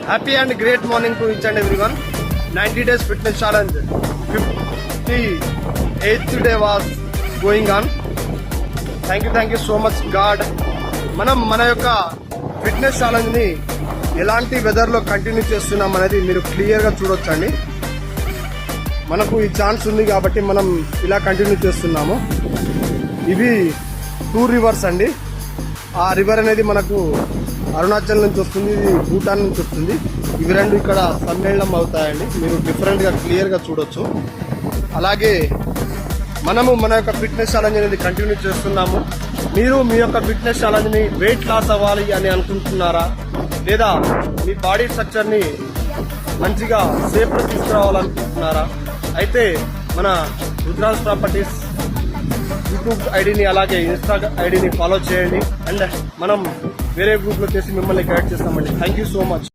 Happy and great morning to each and everyone. 90 days fitness challenge. 58th day was going on. Thank you so much God. మన యొక్క fitness challenge ని ఎలాంటి weather లో continue చేస్తున్నాం అనేది మీరు clear గా చూడొచ్చండి. మనకు ఈ ఛాన్స్ ఉంది కాబట్టి మనం ఇలా కంటిన్యూ చేస్తున్నాము. ఇవి 2 రివర్స్ అండి. ఆ రివర్ అనేది మనకు అరుణాచల్ నుంచి వస్తుంది, ఇది భూటాన్ నుంచి వస్తుంది. ఇవి రెండు ఇక్కడ సమ్మేళనం అవుతాయండి. మీరు డిఫరెంట్ గా క్లియర్ గా చూడొచ్చు. అలాగే మనము మన యొక్క ఫిట్నెస్ ఛాలెంజ్ అనేది కంటిన్యూ చేస్తున్నాము. మీరు మీ యొక్క ఫిట్నెస్ ఛాలెంజ్ ని వెయిట్ లాస్ అవ్వాలి అని అనుకుంటున్నారా, లేదా మీ బాడీ స్ట్రక్చర్ ని మంచిగా సేఫ్ గా తీసుకురావాలనుకుంటున్నారా? అయితే మన రుద్రాస్ ప్రాపర్టీస్ యూట్యూబ్ ఐడిని అలాగే ఇన్స్టా ఐడిని ఫాలో చేయండి. అండ్ మనం వేరే గ్రూప్ లో చేసి మిమ్మల్ని గైడ్ చేస్తామండి. Thank you so much.